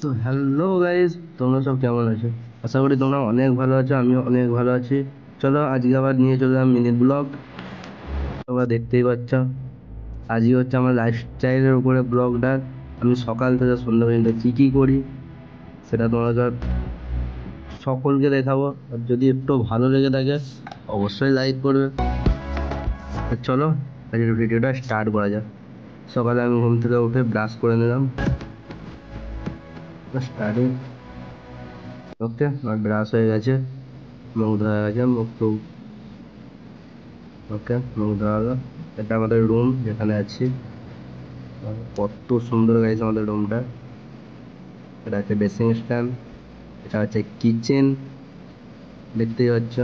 তো hello guys, তোমরা সব কেমন আছো? আশা করি তোমরা অনেক ভালো আছো, আমিও অনেক ভালো আছি। চলো আজকে আবার নিয়ে চলে এলাম মিনি ব্লগ। তোমরা দেখতেই পাচ্ছ, আজকে হচ্ছে আমার লাইফস্টাইলের উপরে ব্লগটা। আমি সকাল থেকে সন্ধ্যা পর্যন্ত কী কী করি সেটা তোমাদের সকলকে দেখাবো। আর যদি একটু ভালো লেগে থাকে অবশ্যই লাইক করবে। তো চলো আজকের ভিডিওটা স্টার্ট করা যাক। সকালে আমি ঘুম থেকে উঠে ব্রাশ করে নিলাম, স্টার্টিং। ওকে, আমার ব্রাশ হয়ে গেছে, মুখ ধোয়া হয়ে গেছে, মুখ টুক ওকে, মুখ ধোয়া হলো। এটা আমাদের রুম যেখানে আছি। কত সুন্দর গাইছে আমাদের রুমটা। এটা হচ্ছে ড্রেসিং স্ট্যান্ড, এটা হচ্ছে কিচেন, দেখতেই পাচ্ছ।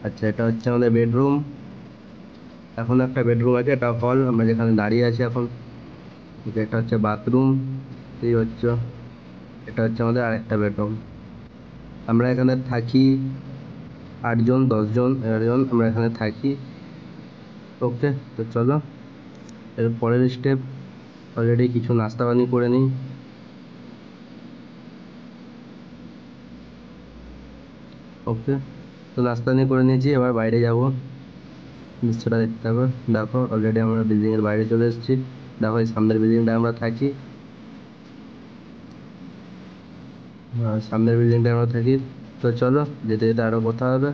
আচ্ছা, এটা হচ্ছে আমাদের বেডরুম। এখন একটা বেডরুম আছে, এটা হল, আমরা যেখানে দাঁড়িয়ে আছি এখন। এটা হচ্ছে বাথরুম, দেখতেই পাচ্ছ। এটা হচ্ছে আমাদের আরেকটা বেডরুম। আমরা এখানে থাকি 8 জন, 10 জন, 11 জন আমরা এখানে থাকি। ওকে, তো চলো এর পরের স্টেপ। অলরেডি কিছু নাস্তা পানি করে নিই। ওকে, তো নাস্তা নিয়ে করে নিয়েছি, এবার বাইরে যাব। দৃশ্যটা দেখতে হবে। দেখো অলরেডি আমরা বিল্ডিংয়ের বাইরে চলে এসেছি। দেখো এই সামনের বিল্ডিংটা আমরা থাকি, সামনের বিল্ডিংটা আমরা থাকি। তো চলো যেতে যেতে আরও কথা হবে।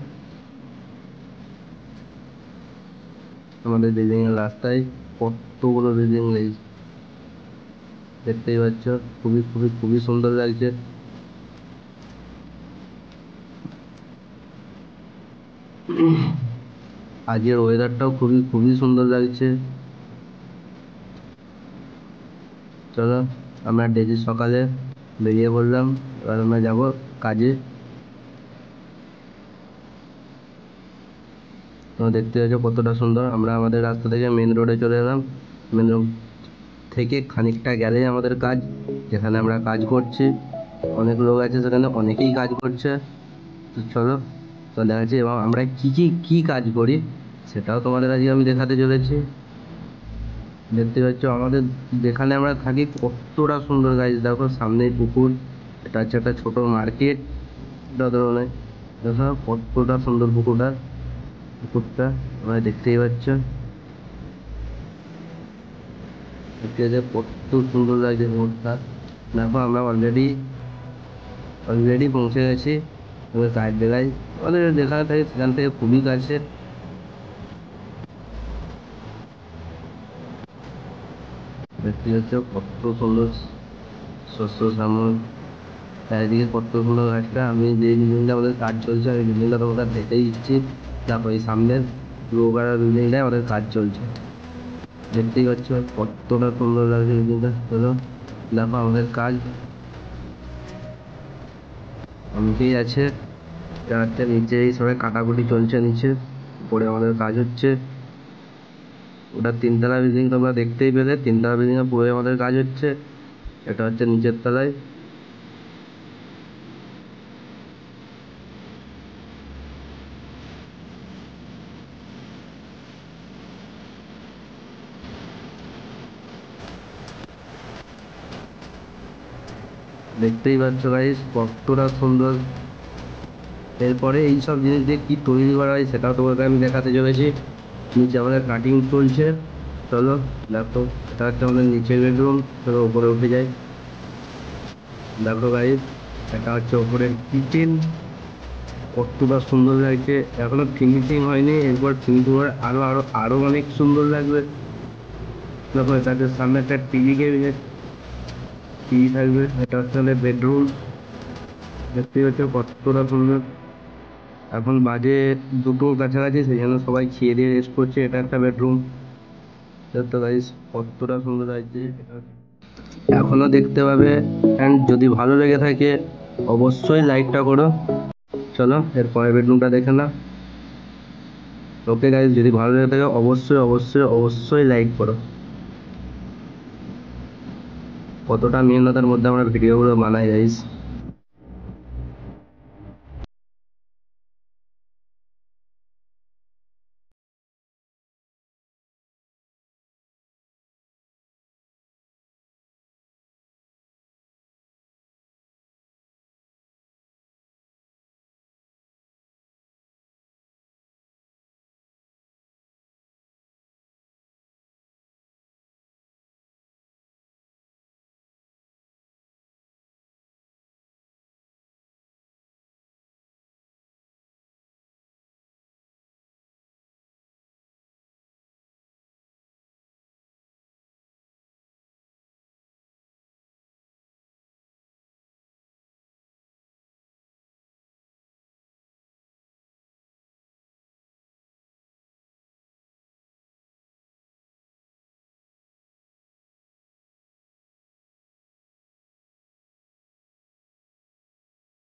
আমাদের বিল্ডিংয়ের রাস্তায় কতগুলো বিল্ডিং দেখতেই পাচ্ছ, খুবই খুবই খুবই সুন্দর লাগছে। আজকের ওয়েদারটাও খুবই খুবই সুন্দর লাগছে। চলো আমরা ডেলি সকালে বেরিয়ে পড়লাম, এবার আমরা যাবো কাজে। তোমরা দেখতে পাচ্ছ কতটা সুন্দর। আমরা আমাদের রাস্তা থেকে মেন রোডে চলে এলাম। মেন রোড থেকে খানিকটা গেলেই আমাদের কাজ, যেখানে আমরা কাজ করছি। অনেক লোক আছে সেখানে, অনেকেই কাজ করছে। তো চলো তো দেখাচ্ছি, এবং আমরা কী কাজ করি সেটাও তোমাদের আজকে আমি দেখাতে চলেছি। দেখতে পাচ্ছ আমাদের যেখানে আমরা থাকি কতটা সুন্দর গাছ। দেখো সামনেই পুকুর, এটা হচ্ছে একটা ছোটো মার্কেট। ধরনের দেখো কতটা সুন্দর পুকুরটা তোমরা দেখতেই পাচ্ছ। দেখতে যে কত সুন্দর লাগছে পুকুরটা। দেখো আমরা অলরেডি পৌঁছে গেছি। এবার সাইড জায়গায় আমাদের যেখানে থাকি সেখান থেকে খুবই কাছে। দেখতে পাচ্ছ কত সুন্দর শস্য শ্যামল, চারিদিকে কত সুন্দর গাছটা। আমি যে বিল্ডিংটা আমাদের কাজ চলছে ওই বিল্ডিংটা তোমাকে দেখেই দিচ্ছি। দেখো এই সামনের লোকার বিল্ডিংটায় আমাদের কাজ চলছে, দেখতেই পাচ্ছ কতটা সুন্দর লাগছে বিল্ডিংটা। চলো দেখো আমাদের কাজ অনেকেই আছে, এটা হচ্ছে নিচে এই সবাই কাটাকুটি চলছে, নিচে উপরে আমাদের কাজ হচ্ছে। ওটা 3তলা বিল্ডিং, তোমরা দেখতেই পেলে 3তলা বিল্ডিংয়ে পুরো আমাদের কাজ হচ্ছে। এটা হচ্ছে নিচের তলায়। দেখতেই পাচ্ছ গাইস কতটা সুন্দর। এরপরে এইসব জিনিস দিয়ে কী তৈরি করা হয় সেটাও তোমাকে আমি দেখাতে চলেছি। নিচে আমাদের কাটিং চলছে। চলো দেখো, এটা হচ্ছে আমাদের নিচের বেডরুম। চলো উপরে উঠে যাই। দেখো গাইস, এটা হচ্ছে ওপরের কিচেন, কতটা সুন্দর লাগছে। এখনো ফিনিশিং হয়নি, এরপর ফিনিশিং হয়ে আরো আরো আরো অনেক সুন্দর লাগবে। দেখো এটাতে সামনে একটা টিভি থাকবে। এটা হচ্ছে আমাদের বেডরুম, দেখতেই পাচ্ছ কতটা সুন্দর। এখন বাজে 2টোর কাছাকাছি, সেই জন্য সবাই খেয়ে দিয়ে রেস্ট করছে। এটা একটা বেডরুম। দেখতে গাইস কতটা সুন্দর লাগছে। এখনো দেখতে পাবে, অ্যান্ড যদি ভালো লেগে থাকে অবশ্যই লাইকটা করো। চলো এর পরের বেডরুমটা দেখে না। ওকে গাইস, যদি ভালো লেগে থাকে অবশ্যই অবশ্যই অবশ্যই লাইক করো। কতটা মেহনতের মধ্যে আমরা ভিডিওগুলো বানাই গাইস।